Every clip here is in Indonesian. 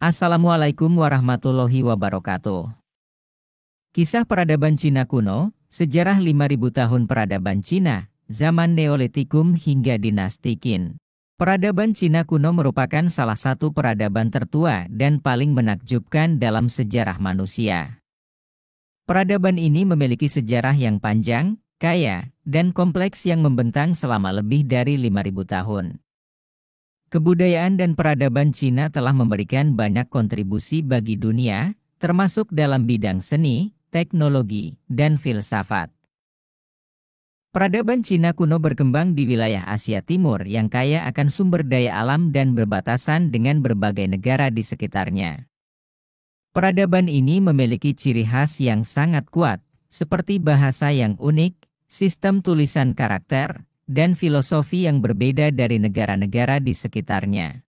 Assalamualaikum warahmatullahi wabarakatuh. Kisah peradaban Cina kuno, sejarah 5.000 tahun peradaban Cina, zaman Neolitikum hingga dinasti Qin. Peradaban Cina kuno merupakan salah satu peradaban tertua dan paling menakjubkan dalam sejarah manusia. Peradaban ini memiliki sejarah yang panjang, kaya, dan kompleks yang membentang selama lebih dari 5.000 tahun. Kebudayaan dan peradaban Cina telah memberikan banyak kontribusi bagi dunia, termasuk dalam bidang seni, teknologi, dan filsafat. Peradaban Cina kuno berkembang di wilayah Asia Timur yang kaya akan sumber daya alam dan berbatasan dengan berbagai negara di sekitarnya. Peradaban ini memiliki ciri khas yang sangat kuat, seperti bahasa yang unik, sistem tulisan karakter, dan filosofi yang berbeda dari negara-negara di sekitarnya.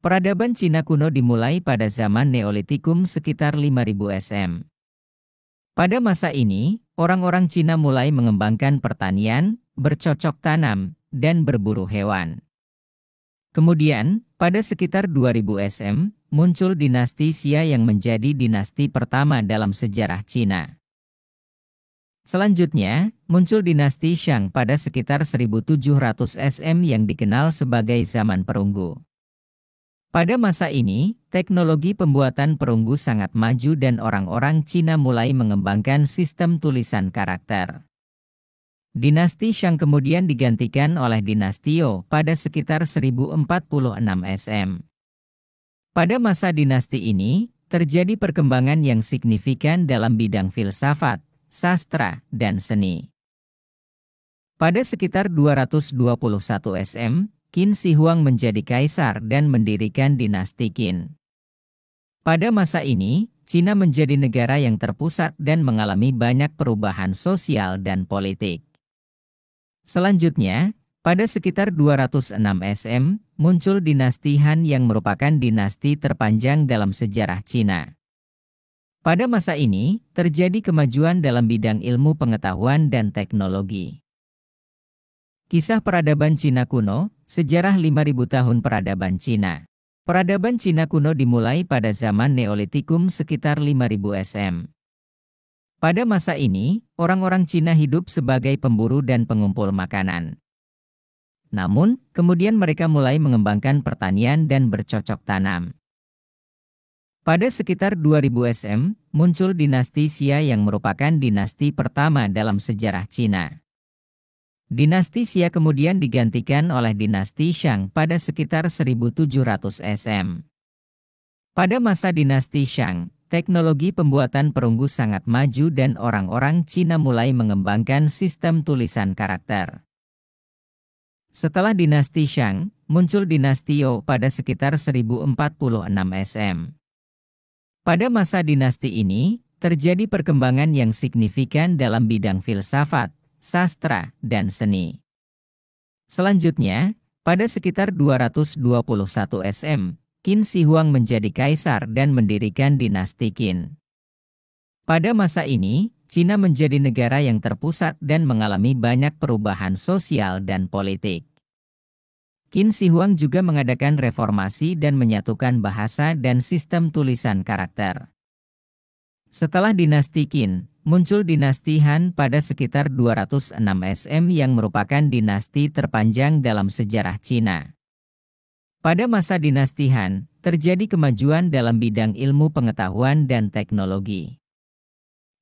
Peradaban Cina kuno dimulai pada zaman Neolitikum sekitar 5.000 SM. Pada masa ini, orang-orang Cina mulai mengembangkan pertanian, bercocok tanam, dan berburu hewan. Kemudian, pada sekitar 2000 SM, muncul dinasti Xia yang menjadi dinasti pertama dalam sejarah Cina. Selanjutnya, muncul dinasti Shang pada sekitar 1700 SM yang dikenal sebagai zaman perunggu. Pada masa ini, teknologi pembuatan perunggu sangat maju dan orang-orang Cina mulai mengembangkan sistem tulisan karakter. Dinasti Shang kemudian digantikan oleh dinasti You pada sekitar 1046 SM. Pada masa dinasti ini, terjadi perkembangan yang signifikan dalam bidang filsafat, sastra, dan seni. Pada sekitar 221 SM, Qin Shi Huang menjadi kaisar dan mendirikan dinasti Qin. Pada masa ini, Cina menjadi negara yang terpusat dan mengalami banyak perubahan sosial dan politik. Selanjutnya, pada sekitar 206 SM, muncul dinasti Han yang merupakan dinasti terpanjang dalam sejarah Cina. Pada masa ini, terjadi kemajuan dalam bidang ilmu pengetahuan dan teknologi. Kisah peradaban Cina kuno, sejarah 5.000 tahun peradaban Cina. Peradaban Cina kuno dimulai pada zaman Neolitikum sekitar 5.000 SM. Pada masa ini, orang-orang Cina hidup sebagai pemburu dan pengumpul makanan. Namun, kemudian mereka mulai mengembangkan pertanian dan bercocok tanam. Pada sekitar 2000 SM, muncul dinasti Xia yang merupakan dinasti pertama dalam sejarah Cina. Dinasti Xia kemudian digantikan oleh dinasti Shang pada sekitar 1700 SM. Pada masa dinasti Shang, teknologi pembuatan perunggu sangat maju dan orang-orang Cina mulai mengembangkan sistem tulisan karakter. Setelah dinasti Shang, muncul dinasti You pada sekitar 1046 SM. Pada masa dinasti ini, terjadi perkembangan yang signifikan dalam bidang filsafat, sastra, dan seni. Selanjutnya, pada sekitar 221 SM, Qin Shi Huang menjadi kaisar dan mendirikan dinasti Qin. Pada masa ini, Cina menjadi negara yang terpusat dan mengalami banyak perubahan sosial dan politik. Qin Shi Huang juga mengadakan reformasi dan menyatukan bahasa dan sistem tulisan karakter. Setelah dinasti Qin, muncul dinasti Han pada sekitar 206 SM yang merupakan dinasti terpanjang dalam sejarah Cina. Pada masa dinasti Han, terjadi kemajuan dalam bidang ilmu pengetahuan dan teknologi.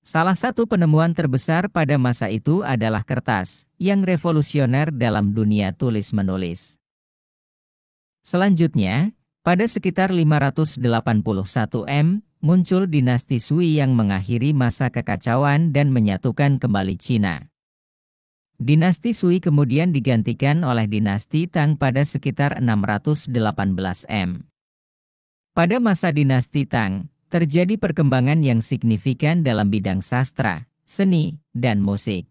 Salah satu penemuan terbesar pada masa itu adalah kertas, yang revolusioner dalam dunia tulis-menulis. Selanjutnya, pada sekitar 581 M, muncul dinasti Sui yang mengakhiri masa kekacauan dan menyatukan kembali Cina. Dinasti Sui kemudian digantikan oleh dinasti Tang pada sekitar 618 M. Pada masa dinasti Tang, terjadi perkembangan yang signifikan dalam bidang sastra, seni, dan musik.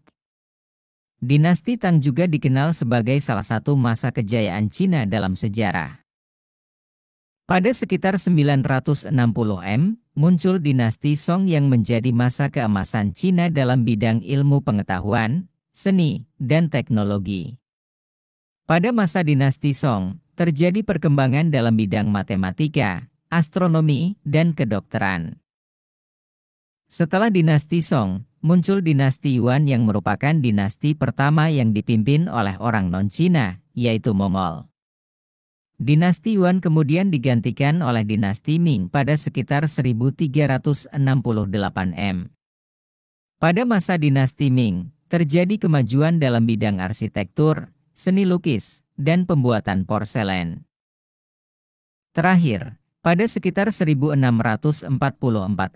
Dinasti Tang juga dikenal sebagai salah satu masa kejayaan Cina dalam sejarah. Pada sekitar 960 M, muncul dinasti Song yang menjadi masa keemasan Cina dalam bidang ilmu pengetahuan, seni, dan teknologi. Pada masa dinasti Song, terjadi perkembangan dalam bidang matematika, astronomi, dan kedokteran. Setelah dinasti Song, muncul dinasti Yuan yang merupakan dinasti pertama yang dipimpin oleh orang non-Cina, yaitu Mongol. Dinasti Yuan kemudian digantikan oleh dinasti Ming pada sekitar 1368 M. Pada masa dinasti Ming, terjadi kemajuan dalam bidang arsitektur, seni lukis, dan pembuatan porselen. Terakhir, pada sekitar 1644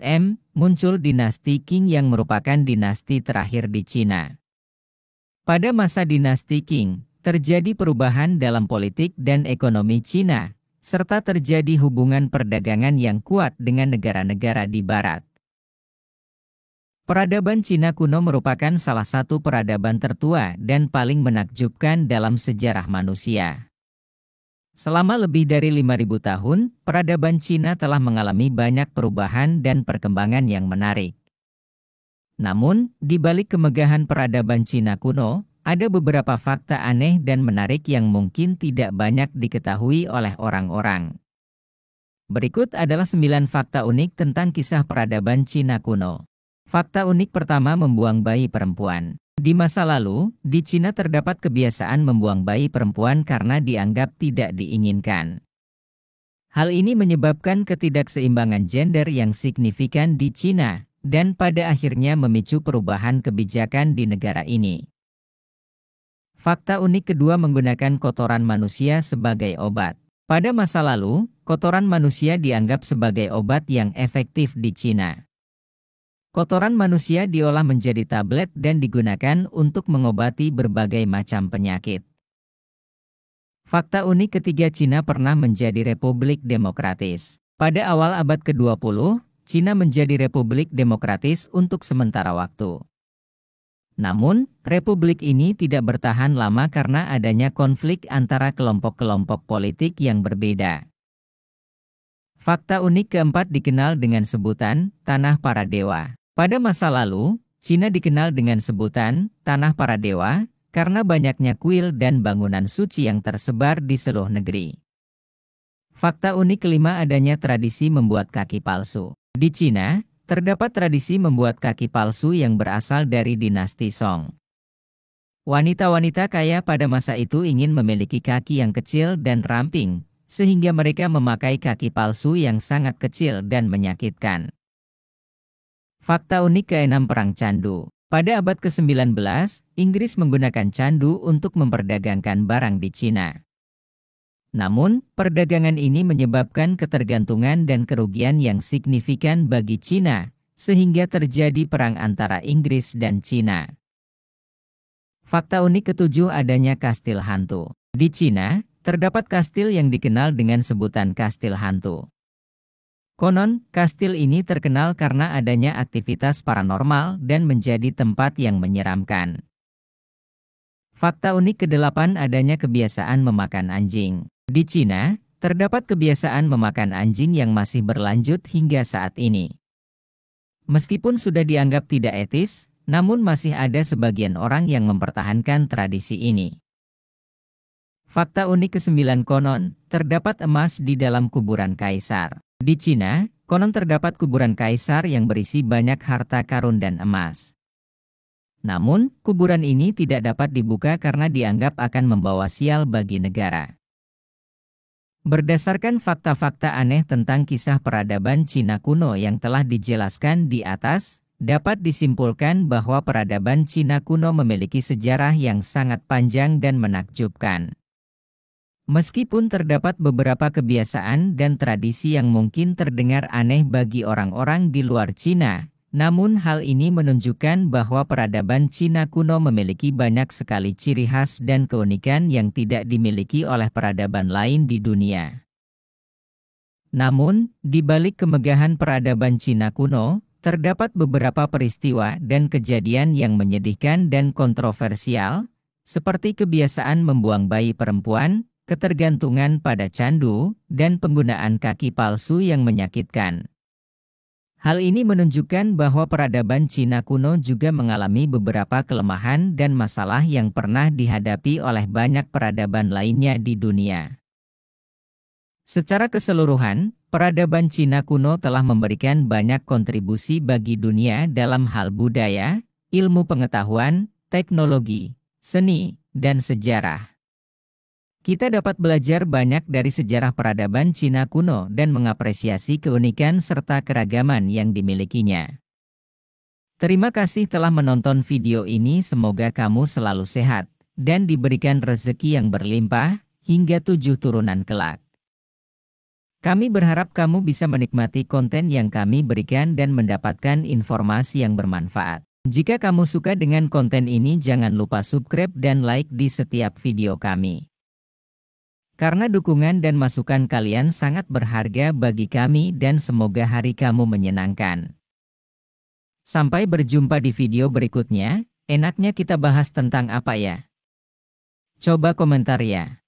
M, muncul dinasti Qing yang merupakan dinasti terakhir di Cina. Pada masa dinasti Qing, terjadi perubahan dalam politik dan ekonomi Cina, serta terjadi hubungan perdagangan yang kuat dengan negara-negara di barat. Peradaban Cina kuno merupakan salah satu peradaban tertua dan paling menakjubkan dalam sejarah manusia. Selama lebih dari 5.000 tahun, peradaban Cina telah mengalami banyak perubahan dan perkembangan yang menarik. Namun, di balik kemegahan peradaban Cina kuno, ada beberapa fakta aneh dan menarik yang mungkin tidak banyak diketahui oleh orang-orang. Berikut adalah 9 fakta unik tentang kisah peradaban Cina kuno. Fakta unik pertama, membuang bayi perempuan. Di masa lalu, di Cina terdapat kebiasaan membuang bayi perempuan karena dianggap tidak diinginkan. Hal ini menyebabkan ketidakseimbangan gender yang signifikan di Cina, dan pada akhirnya memicu perubahan kebijakan di negara ini. Fakta unik kedua, menggunakan kotoran manusia sebagai obat. Pada masa lalu, kotoran manusia dianggap sebagai obat yang efektif di Cina. Kotoran manusia diolah menjadi tablet dan digunakan untuk mengobati berbagai macam penyakit. Fakta unik ketiga, Cina pernah menjadi republik demokratis. Pada awal abad ke-20, Cina menjadi republik demokratis untuk sementara waktu. Namun, republik ini tidak bertahan lama karena adanya konflik antara kelompok-kelompok politik yang berbeda. Fakta unik keempat dikenal dengan sebutan Tanah Para Dewa. Pada masa lalu, Cina dikenal dengan sebutan Tanah Para Dewa karena banyaknya kuil dan bangunan suci yang tersebar di seluruh negeri. Fakta unik kelima, adanya tradisi membuat kaki palsu. Di Cina, terdapat tradisi membuat kaki palsu yang berasal dari dinasti Song. Wanita-wanita kaya pada masa itu ingin memiliki kaki yang kecil dan ramping, sehingga mereka memakai kaki palsu yang sangat kecil dan menyakitkan. Fakta unik keenam, perang candu. Pada abad ke-19, Inggris menggunakan candu untuk memperdagangkan barang di Cina. Namun, perdagangan ini menyebabkan ketergantungan dan kerugian yang signifikan bagi Cina, sehingga terjadi perang antara Inggris dan Cina. Fakta unik ketujuh, adanya kastil hantu. Di Cina, terdapat kastil yang dikenal dengan sebutan kastil hantu. Konon, kastil ini terkenal karena adanya aktivitas paranormal dan menjadi tempat yang menyeramkan. Fakta unik kedelapan, adanya kebiasaan memakan anjing. Di Cina, terdapat kebiasaan memakan anjing yang masih berlanjut hingga saat ini. Meskipun sudah dianggap tidak etis, namun masih ada sebagian orang yang mempertahankan tradisi ini. Fakta unik ke-9, konon, terdapat emas di dalam kuburan kaisar. Di Cina, konon terdapat kuburan kaisar yang berisi banyak harta karun dan emas. Namun, kuburan ini tidak dapat dibuka karena dianggap akan membawa sial bagi negara. Berdasarkan fakta-fakta aneh tentang kisah peradaban Cina kuno yang telah dijelaskan di atas, dapat disimpulkan bahwa peradaban Cina kuno memiliki sejarah yang sangat panjang dan menakjubkan. Meskipun terdapat beberapa kebiasaan dan tradisi yang mungkin terdengar aneh bagi orang-orang di luar Cina, namun hal ini menunjukkan bahwa peradaban Cina kuno memiliki banyak sekali ciri khas dan keunikan yang tidak dimiliki oleh peradaban lain di dunia. Namun, di balik kemegahan peradaban Cina kuno, terdapat beberapa peristiwa dan kejadian yang menyedihkan dan kontroversial, seperti kebiasaan membuang bayi perempuan, ketergantungan pada candu, dan penggunaan kaki palsu yang menyakitkan. Hal ini menunjukkan bahwa peradaban Cina kuno juga mengalami beberapa kelemahan dan masalah yang pernah dihadapi oleh banyak peradaban lainnya di dunia. Secara keseluruhan, peradaban Cina kuno telah memberikan banyak kontribusi bagi dunia dalam hal budaya, ilmu pengetahuan, teknologi, seni, dan sejarah. Kita dapat belajar banyak dari sejarah peradaban Cina kuno dan mengapresiasi keunikan serta keragaman yang dimilikinya. Terima kasih telah menonton video ini, semoga kamu selalu sehat dan diberikan rezeki yang berlimpah hingga 7 turunan kelak. Kami berharap kamu bisa menikmati konten yang kami berikan dan mendapatkan informasi yang bermanfaat. Jika kamu suka dengan konten ini, jangan lupa subscribe dan like di setiap video kami. Karena dukungan dan masukan kalian sangat berharga bagi kami dan semoga hari kamu menyenangkan. Sampai berjumpa di video berikutnya. Enaknya kita bahas tentang apa ya? Coba komentar ya.